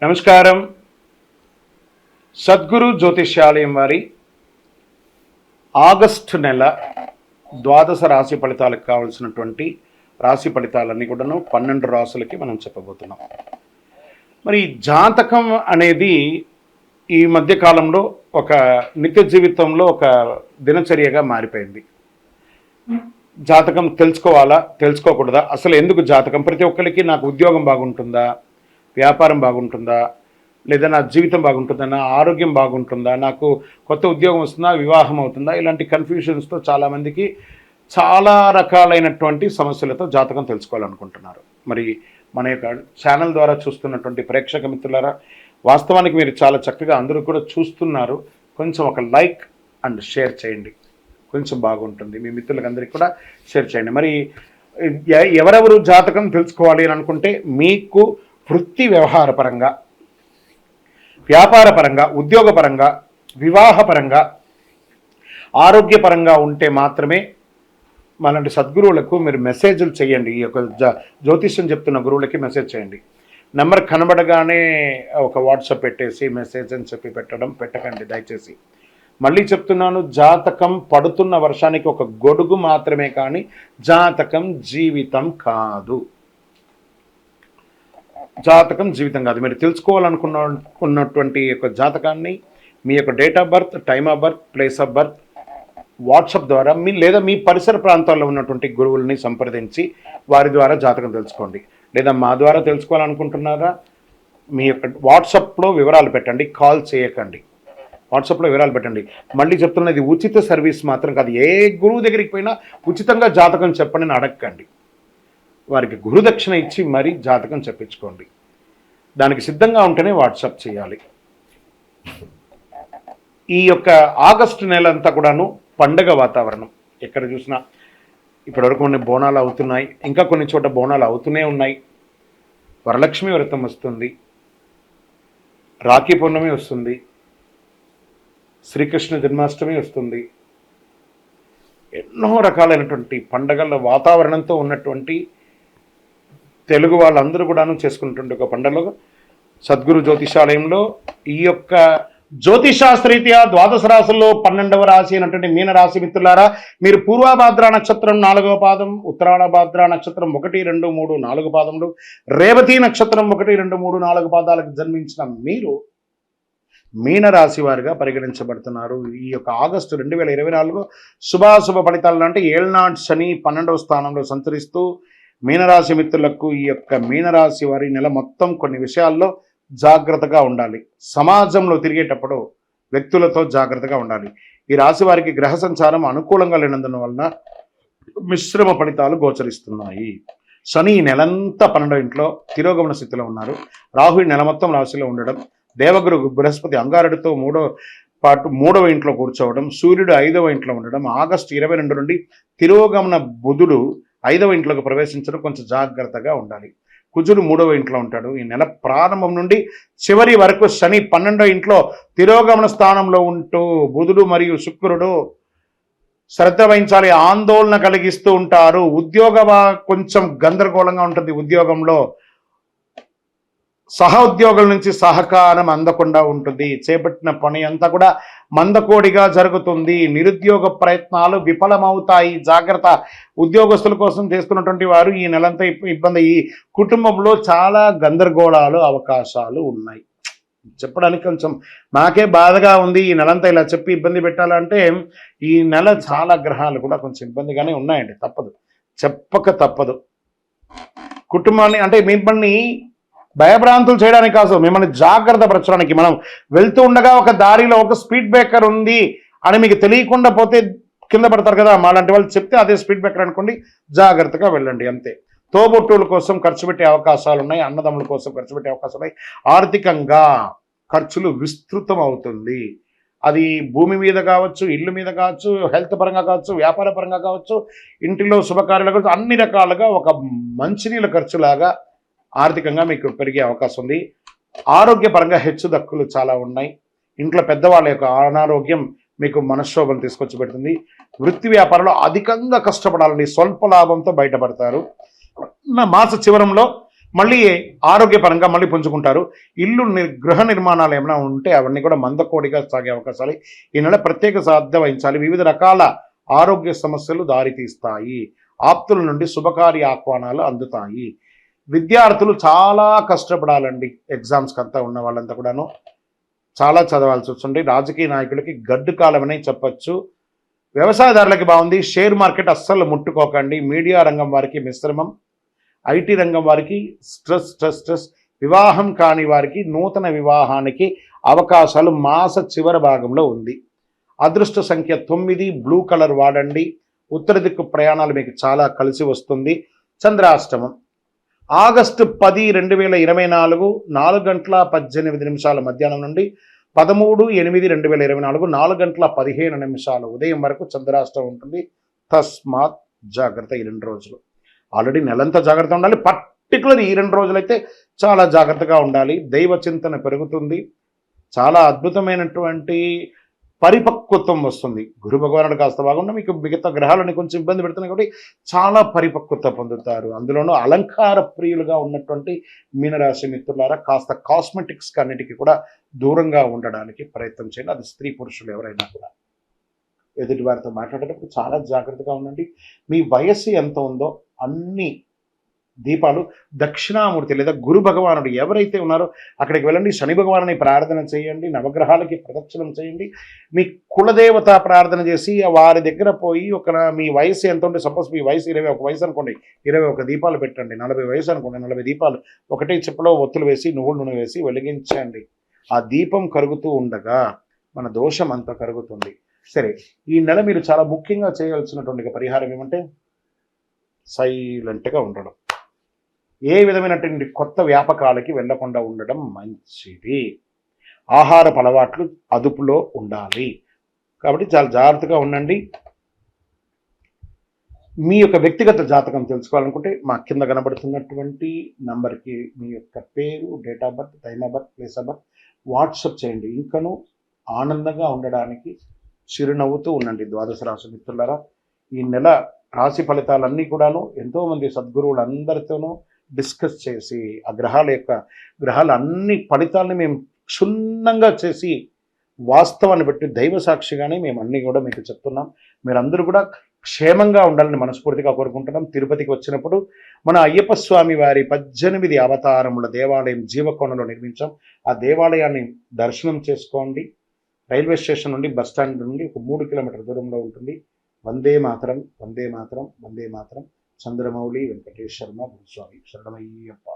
నమస్కారం. సద్గురు జ్యోతిష్యాలయం వారి ఆగస్టు నెల ద్వాదశ రాశి ఫలితాలకు కావాల్సినటువంటి రాశి ఫలితాలన్నీ కూడాను 12 రాశులకి మనం చెప్పబోతున్నాం. మరి జాతకం అనేది ఈ మధ్య కాలంలో ఒక నిత్య జీవితంలో ఒక దినచర్యగా మారిపోయింది. జాతకం తెలుసుకోవాలా, తెలుసుకోకూడదా, అసలు ఎందుకు జాతకం? ప్రతి ఒక్కరికి నాకు ఉద్యోగం బాగుంటుందా, వ్యాపారం బాగుంటుందా, లేదా నా జీవితం బాగుంటుందా, నా ఆరోగ్యం బాగుంటుందా, నాకు కొత్త ఉద్యోగం వస్తుందా, వివాహం అవుతుందా, ఇలాంటి కన్ఫ్యూషన్స్తో చాలామందికి చాలా రకాలైనటువంటి సమస్యలతో జాతకం తెలుసుకోవాలనుకుంటున్నారు. మరి మన యొక్క ఛానల్ ద్వారా చూస్తున్నటువంటి ప్రేక్షక మిత్రులారా, వాస్తవానికి మీరు చాలా చక్కగా అందరూ కూడా చూస్తున్నారు. కొంచెం ఒక లైక్ అండ్ షేర్ చేయండి, కొంచెం బాగుంటుంది. మీ మిత్రులందరికీ కూడా షేర్ చేయండి. మరి ఎవరెవరు జాతకం తెలుసుకోవాలి అని అనుకుంటే, మీకు వృత్తి వ్యవహారపరంగా, వ్యాపారపరంగా, ఉద్యోగపరంగా, వివాహపరంగా, ఆరోగ్యపరంగా ఉంటే మాత్రమే మనలాంటి సద్గురువులకు మీరు మెసేజ్లు చేయండి. ఈ యొక్క జ్యోతిష్యం చెప్తున్న గురువులకి మెసేజ్ చేయండి. నెంబర్ కనబడగానే ఒక వాట్సాప్ పెట్టేసి మెసేజ్ అని చెప్పి పెట్టకండి దయచేసి. మళ్ళీ చెప్తున్నాను, జాతకం పడుతున్న వర్షానికి ఒక గొడుగు మాత్రమే, కానీ జాతకం జీవితం కాదు. జాతకం జీవితం కాదు. మీరు తెలుసుకోవాలనుకున్నటువంటి యొక్క జాతకాన్ని మీ యొక్క date of birth, time of birth, place of birth WhatsApp ద్వారా లేదా మీ పరిసర ప్రాంతాల్లో ఉన్నటువంటి గురువుల్ని సంప్రదించి వారి ద్వారా జాతకం తెలుసుకోండి. లేదా మా ద్వారా తెలుసుకోవాలనుకుంటున్నారా, మీ యొక్క వాట్సాప్లో వివరాలు పెట్టండి, కాల్ చేయకండి. వాట్సాప్లో వివరాలు పెట్టండి. మళ్ళీ చెప్తున్నది ఉచిత సర్వీస్ మాత్రం కాదు. ఏ గురువు దగ్గరికి పోయినా ఉచితంగా జాతకం చెప్పండి అని అడగండి. వారికి గురుదక్షిణ ఇచ్చి మరీ జాతకం చెప్పించుకోండి. దానికి సిద్ధంగా ఉంటేనే వాట్సాప్ చేయాలి. ఈ యొక్క ఆగస్టు నెల అంతా కూడాను పండగ వాతావరణం. ఎక్కడ చూసినా ఇప్పటివరకు కొన్ని బోనాలు అవుతున్నాయి, ఇంకా కొన్ని చోట బోనాలు అవుతూనే ఉన్నాయి. వరలక్ష్మి వ్రతం వస్తుంది, రాఖీ పౌర్ణమి వస్తుంది, శ్రీకృష్ణ జన్మాష్టమి వస్తుంది. ఎన్నో రకాలైనటువంటి పండగల వాతావరణంతో ఉన్నటువంటి తెలుగు వాళ్ళందరూ కూడాను చేసుకున్నటువంటి ఒక పండుగ సద్గురు జ్యోతిషాలయంలో ఈ యొక్క జ్యోతిషాస్త్రరీత్యా ద్వాదశ రాశుల్లో 12వ రాశి అయినటువంటి మీనరాశి మిత్రులారా, మీరు పూర్వభాద్ర నక్షత్రం 4వ పాదం, ఉత్తరాభాద్ర నక్షత్రం 1, 2, 3, 4 పాదములు, రేవతి నక్షత్రం 1, 2, 3, 4 పాదాలకు జన్మించిన మీరు మీనరాశి వారిగా పరిగణించబడుతున్నారు. ఈ యొక్క ఆగస్టు 2024 శుభాశుభ ఫలితాలు అంటే ఏళ్నాడు శని 12వ స్థానంలో సంచరిస్తూ మీనరాశి మిత్రులకు ఈ యొక్క మీనరాశి వారి నెల మొత్తం కొన్ని విషయాల్లో జాగ్రత్తగా ఉండాలి. సమాజంలో తిరిగేటప్పుడు వ్యక్తులతో జాగ్రత్తగా ఉండాలి. ఈ రాశి వారికి గ్రహ సంచారం అనుకూలంగా లేనందున వలన మిశ్రమ ఫలితాలు గోచరిస్తున్నాయి. శని నెలంతా 12వ ఇంట్లో తిరోగమన స్థితిలో ఉన్నారు. రాహు నెల మొత్తం రాశిలో ఉండడం, దేవగురు బృహస్పతి అంగారుడితో 3వ ఇంట్లో కూర్చోవడం, సూర్యుడు 5వ ఇంట్లో ఉండడం, ఆగస్టు 22 నుండి తిరోగమన బుధుడు 5వ ఇంట్లోకి ప్రవేశించడం, కొంచెం జాగ్రత్తగా ఉండాలి. కుజుడు 3వ ఇంట్లో ఉంటాడు. ఈ నెల ప్రారంభం నుండి చివరి వరకు శని 12వ ఇంట్లో తిరోగమన స్థానంలో ఉంటూ బుధుడు మరియు శుక్రుడు శ్రద్ధ వహించాలి, ఆందోళన కలిగిస్తూ ఉంటారు. కొంచెం గందరగోళంగా ఉంటుంది. ఉద్యోగంలో సహోద్యోగుల నుంచి సహకారం అందకుండా ఉంటుంది. చేపట్టిన పని అంతా కూడా మందకోడిగా జరుగుతుంది. నిరుద్యోగ ప్రయత్నాలు విఫలమవుతాయి. జాగ్రత్త. ఉద్యోగస్తుల కోసం చేస్తున్నటువంటి వారు ఈ నెలంతా ఇబ్బంది. ఈ కుటుంబంలో చాలా గందరగోళాలు అవకాశాలు ఉన్నాయి. చెప్పడానికి కొంచెం నాకే బాధగా ఉంది. ఈ నెలంతా ఇలా చెప్పి ఇబ్బంది పెట్టాలంటే ఈ నెల చాలా గ్రహాలు కూడా కొంచెం ఇబ్బందిగానే ఉన్నాయండి. చెప్పక తప్పదు. కుటుంబాన్ని అంటే మిమ్మల్ని భయభ్రాంతులు చేయడానికి కాదు, మిమ్మల్ని జాగ్రత్త పరచడానికి. మనం వెళ్తూ ఉండగా ఒక దారిలో ఒక స్పీడ్ బ్రేకర్ ఉంది అని మీకు తెలియకుండా పోతే కింద పడతారు కదా, మాలాంటి వాళ్ళు చెప్తే అదే స్పీడ్ బ్రేకర్ అనుకోండి, జాగ్రత్తగా వెళ్ళండి అంతే. తోబుట్టువుల కోసం ఖర్చు పెట్టే అవకాశాలు ఉన్నాయి, అన్నదమ్ముల కోసం ఖర్చు పెట్టే అవకాశాలు ఉన్నాయి. ఆర్థికంగా ఖర్చులు విస్తృతం అవుతుంది. అది భూమి మీద కావచ్చు, ఇల్లు మీద కావచ్చు, హెల్త్ పరంగా కావచ్చు, వ్యాపార పరంగా కావచ్చు, ఇంటిలో శుభకార్యాలు కావచ్చు, అన్ని రకాలుగా ఒక మంచినీళ్ళ ఖర్చులాగా ఆర్థికంగా మీకు పెరిగే అవకాశం ఉంది. ఆరోగ్యపరంగా హెచ్చుదక్కులు చాలా ఉన్నాయి. ఇంట్లో పెద్దవాళ్ళ యొక్క అనారోగ్యం మీకు మనశ్శోభను తీసుకొచ్చి పెడుతుంది. వృత్తి వ్యాపారంలో అధికంగా కష్టపడాలని స్వల్ప లాభంతో బయటపడతారు. మాస చివరంలో మళ్ళీ ఆరోగ్యపరంగా మళ్ళీ పుంజుకుంటారు. గృహ నిర్మాణాలు ఏమైనా ఉంటే అవన్నీ కూడా మందకోడిగా సాగే అవకాశాలు ఈ నెల ప్రత్యేక శ్రద్ధ వహించాలి. వివిధ రకాల ఆరోగ్య సమస్యలు దారితీస్తాయి. ఆప్తుల నుండి శుభకార్య ఆహ్వానాలు అందుతాయి. విద్యార్థులు చాలా కష్టపడాలండి. ఎగ్జామ్స్కి అంతా ఉన్న వాళ్ళంతా కూడాను చాలా చదవాల్సి వస్తుంది. రాజకీయ నాయకులకి గడ్డు కాలమనే చెప్పచ్చు. వ్యవసాయదారులకి బాగుంది. షేర్ మార్కెట్ అస్సలు ముట్టుకోకండి. మీడియా రంగం వారికి మిశ్రమం. ఐటీ రంగం వారికి స్ట్రెస్ స్ట్రెస్ స్ట్రెస్. వివాహం కాని వారికి నూతన వివాహానికి అవకాశాలు మాస చివరి భాగంలో ఉంది. అదృష్ట సంఖ్య 9. బ్లూ కలర్ వాడండి. ఉత్తర దిక్కు ప్రయాణాలు మీకు చాలా కలిసి వస్తుంది. చంద్రాష్టమం ఆగస్టు 10, 2024 4:18 మధ్యాహ్నం నుండి 13/8/2024 4:15 ఉదయం వరకు చంద్రాష్టమం ఉంటుంది. తస్మాత్ జాగ్రత్త. ఈ 2 రోజులు ఆల్రెడీ నెలంతా జాగ్రత్త ఉండాలి. పర్టికులర్ ఈ 2 రోజులైతే చాలా జాగ్రత్తగా ఉండాలి. దైవ చింతన పెరుగుతుంది. చాలా అద్భుతమైనటువంటి పరిపక్వత్వం వస్తుంది. గురు భగవానుడు కాస్త బాగుండా మీకు మిగతా గ్రహాలని కొంచెం ఇబ్బంది పెడుతున్నాయి కాబట్టి చాలా పరిపక్వత పొందుతారు. అందులోనూ అలంకార ప్రియులుగా ఉన్నటువంటి మీనరాశి మిత్రులారా కాస్త కాస్మెటిక్స్ అన్నిటికీ కూడా దూరంగా ఉండడానికి ప్రయత్నం చేయండి. అది స్త్రీ పురుషులు ఎవరైనా కూడా. ఎదుటి వారితో మాట్లాడేటప్పుడు చాలా జాగ్రత్తగా ఉండండి. మీ వయస్సు ఎంత ఉందో అన్ని దీపాలు దక్షిణామూర్తి లేదా గురు భగవానుడు ఎవరైతే ఉన్నారో అక్కడికి వెళ్ళండి. శని భగవానుని ప్రార్థన చేయండి. నవగ్రహాలకి ప్రదక్షిణం చేయండి. మీ కులదేవత ప్రార్థన చేసి వారి దగ్గర పోయి మీ వయసు ఎంత ఉంటే, సపోజ్ మీ వయసు 21 వయసు అనుకోండి, 21 దీపాలు పెట్టండి. 40 వయసు అనుకోండి, 40 దీపాలు ఒకటే చెప్పులో ఒత్తులు వేసి నువ్వుల నూనె వేసి వెలిగించండి. ఆ దీపం కరుగుతూ ఉండగా మన దోషం అంతా కరుగుతుంది. సరే, ఈ నెల మీరు చాలా ముఖ్యంగా చేయాల్సినటువంటి పరిహారం ఏమంటే సైలెంట్గా ఉండడం. ఏ విధమైనటువంటి కొత్త వ్యాపకాలకి వెళ్లకుండా ఉండడం మంచిది. ఆహారపు అలవాట్లు అదుపులో ఉండాలి. కాబట్టి చాలా జాగ్రత్తగా ఉండండి. మీ యొక్క వ్యక్తిగత జాతకం తెలుసుకోవాలనుకుంటే మా కింద కనబడుతున్నటువంటి నంబర్కి మీ యొక్క పేరు, date of birth, time of birth, place of birth WhatsApp చేయండి. ఇంకనూ ఆనందంగా ఉండడానికి చిరునవ్వుతూ ఉండండి. ద్వాదశ రాశి మిత్రులారా, ఈ నెల రాశి ఫలితాలన్నీ కూడాను ఎంతోమంది సద్గురువులందరితోనూ డిస్కస్ చేసి ఆ గ్రహాల అన్ని ఫలితాలని మేము క్షుణ్ణంగా చేసి వాస్తవాన్ని బట్టి దైవ సాక్షిగానే మేము అన్నీ కూడా మీకు చెప్తున్నాం. మీరందరూ కూడా క్షేమంగా ఉండాలని మనస్ఫూర్తిగా కోరుకుంటున్నాం. తిరుపతికి వచ్చినప్పుడు మన అయ్యప్ప స్వామి వారి 18 అవతారముల దేవాలయం జీవకోణంలో నిర్మించాం. ఆ దేవాలయాన్ని దర్శనం చేసుకోండి. రైల్వే స్టేషన్ నుండి బస్ స్టాండ్ నుండి ఒక 3 కిలోమీటర్ల దూరంలో ఉంటుంది. వందే మాతరం, వందే మాతరం, వందే మాతరం. చంద్రమౌళి వెంకటేష్ శర్మ గురుస్వామి. శరణమయ్యప్ప.